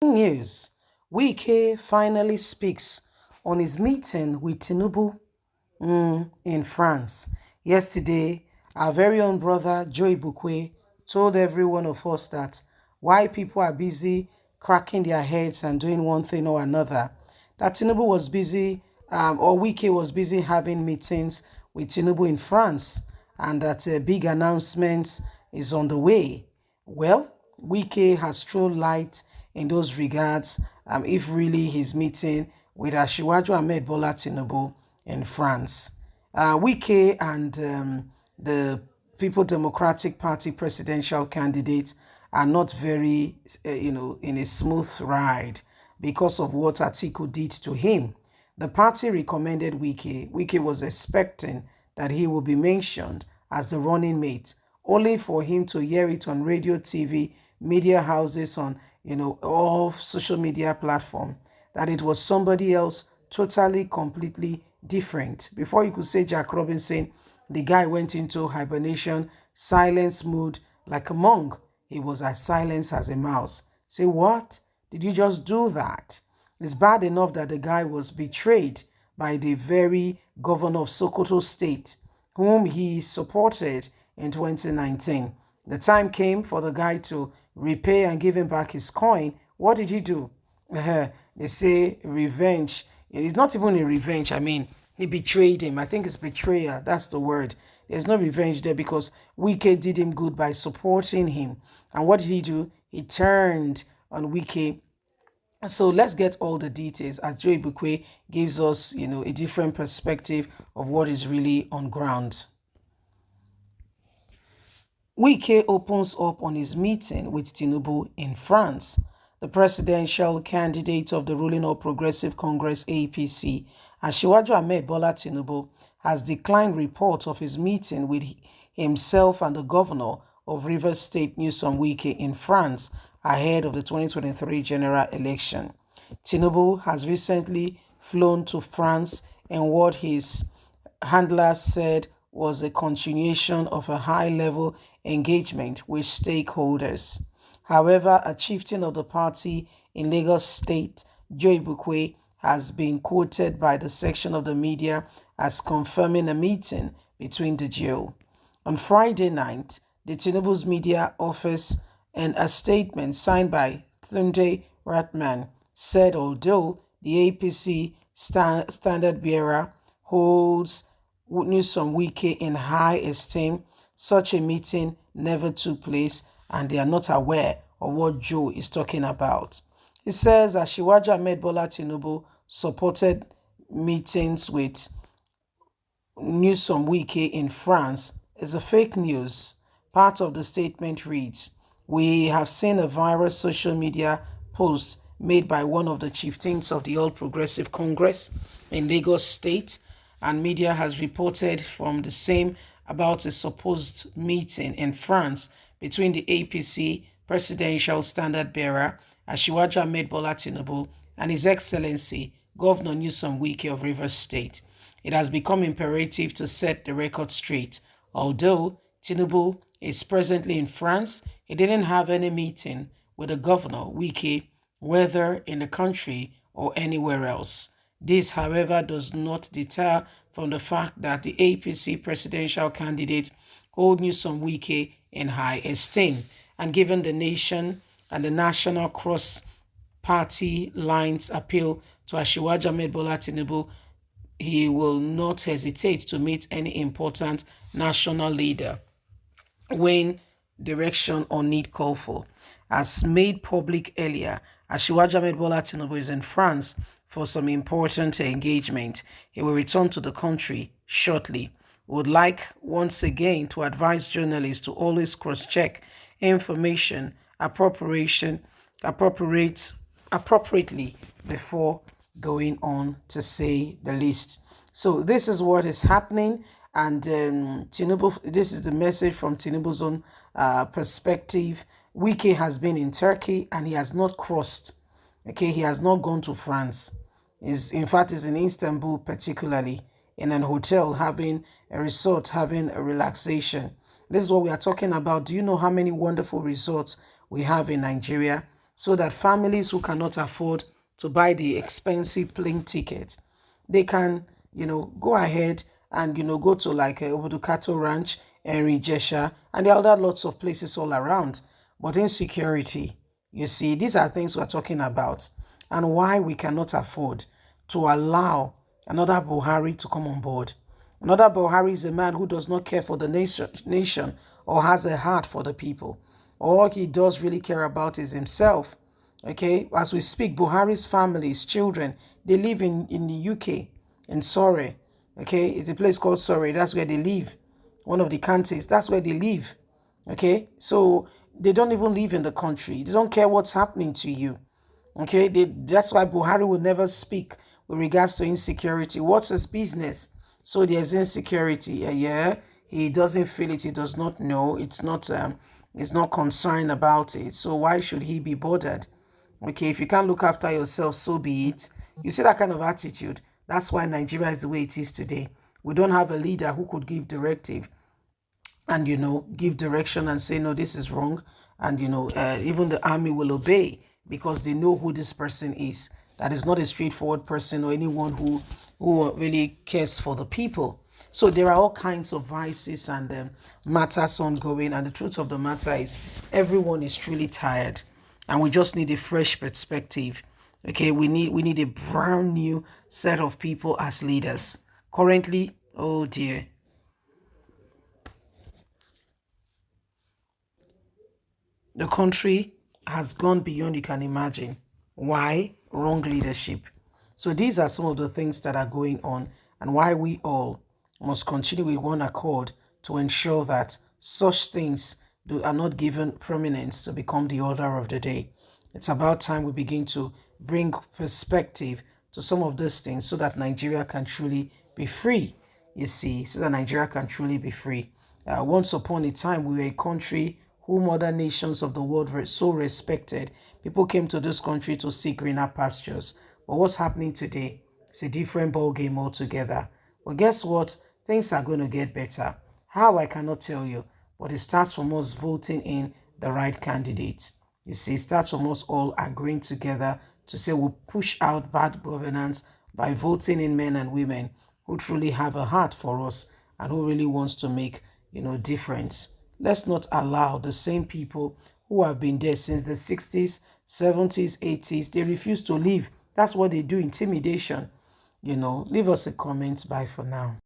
News. Wike finally speaks on his meeting with Tinubu in France. Yesterday, our very own brother Joy Bukwe told every one of us that why people are busy cracking their heads and doing one thing or another, that Tinubu was busy or Wike was busy having meetings with Tinubu in France, and that a big announcement is on the way. Well, Wike has thrown light in those regards, if really he's meeting with Asiwaju Ahmed Bola Tinubu in France. Wike and the People Democratic Party presidential candidate are not very, in a smooth ride because of what Atiku did to him. The party recommended Wike. Wike was expecting that he would be mentioned as the running mate, only for him to hear it on radio, TV, media houses, on all social media platform, that it was somebody else totally, completely different. Before you could say Jack Robinson, the guy went into hibernation, silence mood like a monk. He was as silent as a mouse. Say, what? Did you just do that? It's bad enough that the guy was betrayed by the very governor of Sokoto State, whom he supported in 2019. The time came for the guy to repay and give him back his coin. What did he do? They say revenge. It is not even a revenge. I mean, he betrayed him. I think it's betrayal. That's the word. There's no revenge there because Wike did him good by supporting him. And what did he do? He turned on Wike. So let's get all the details as Joy Bukwe gives us, a different perspective of what is really on ground. Wike opens up on his meeting with Tinubu in France. The presidential candidate of the ruling All Progressive Congress APC, Asiwaju Ahmed Bola Tinubu, has declined report of his meeting with himself and the governor of Rivers State, Nyesom Wike, in France ahead of the 2023 general election. Tinubu has recently flown to France in what his handlers said was a continuation of a high-level engagement with stakeholders. However, a chieftain of the party in Lagos State, Joy Bukwe, has been quoted by the section of the media as confirming a meeting between the duo. On Friday night, the Tinubu's media office, in a statement signed by Tunde Ratman, said although the APC standard bearer holds Nyesom Wike in high esteem, such a meeting never took place and they are not aware of what Joe is talking about. He says Asiwaju Ahmed Bola Tinubu supported meetings with Nyesom Wike in France is a fake news. Part of the statement reads, "We have seen a viral social media post made by one of the chieftains of the All Progressive Congress in Lagos State, and media has reported from the same about a supposed meeting in France between the APC presidential standard bearer, Asiwaju Ahmed Bola Tinubu, and His Excellency Governor Nyesom Wike of Rivers State. It has become imperative to set the record straight. Although Tinubu is presently in France, he didn't have any meeting with the governor, Wike, whether in the country or anywhere else. This, however, does not deter from the fact that the APC presidential candidate holds Nyesom Wike in high esteem, and given the nation and the national cross-party lines appeal to Asiwaju Ahmed Bola Tinubu, he will not hesitate to meet any important national leader when direction or need call for. As made public earlier, Asiwaju Ahmed Bola Tinubu is in France for some important engagement. He will return to the country shortly. Would like once again to advise journalists to always cross-check information appropriately before going on, to say the least. So this is what is happening, and Tinubu. This is the message from Tinubu's own perspective. Wike has been in Turkey and he has not crossed. Okay, he has not gone to France. In fact, he's in Istanbul, particularly in an hotel, having a resort, having a relaxation. This is what we are talking about. Do you know how many wonderful resorts we have in Nigeria? so that families who cannot afford to buy the expensive plane ticket, they can, go ahead and, go to like Obudukato Ranch, Henry Jesha, and there are other lots of places all around. But insecurity, you see, these are things we're talking about, and why we cannot afford to allow another Buhari to come on board. Another Buhari is a man who does not care for the nation or has a heart for the people. All he does really care about is himself. Okay, as we speak, Buhari's family, his children, they live in the UK, in Surrey. Okay, it's a place called Surrey. That's where they live. One of the counties. That's where they live. Okay, so they don't even live in the country. They don't care what's happening to you. Okay, that's why Buhari will never speak with regards to insecurity. What's his business? So there's insecurity. Yeah, he doesn't feel it. He does not know. It's not concerned about it. So why should he be bothered? Okay, if you can't look after yourself, so be it. You see that kind of attitude. That's why Nigeria is the way it is today. We don't have a leader who could give directive and give direction and say no, this is wrong, and even the army will obey because they know who this person is. That is not a straightforward person or anyone who really cares for the people. So there are all kinds of vices and matters ongoing, and the truth of the matter is everyone is truly tired, and we just need a fresh perspective. Okay, we need a brand new set of people as leaders. Currently, oh dear, the country has gone beyond you can imagine. Why? Wrong leadership. So these are some of the things that are going on, and why we all must continue with one accord to ensure that such things are not given prominence to become the order of the day. It's about time we begin to bring perspective to some of these things so that Nigeria can truly be free. You see, so that Nigeria can truly be free. Once upon a time, we were a country whom other nations of the world were so respected. People came to this country to seek greener pastures. But what's happening today? It's a different ball game altogether. But guess what? Things are going to get better. How, I cannot tell you. But it starts from us voting in the right candidate. You see, it starts from us all agreeing together to say we'll push out bad governance by voting in men and women who truly have a heart for us and who really wants to make, difference. Let's not allow the same people who have been there since the 60s, 70s, 80s, they refuse to leave. That's what they do, intimidation. Leave us a comment. Bye for now.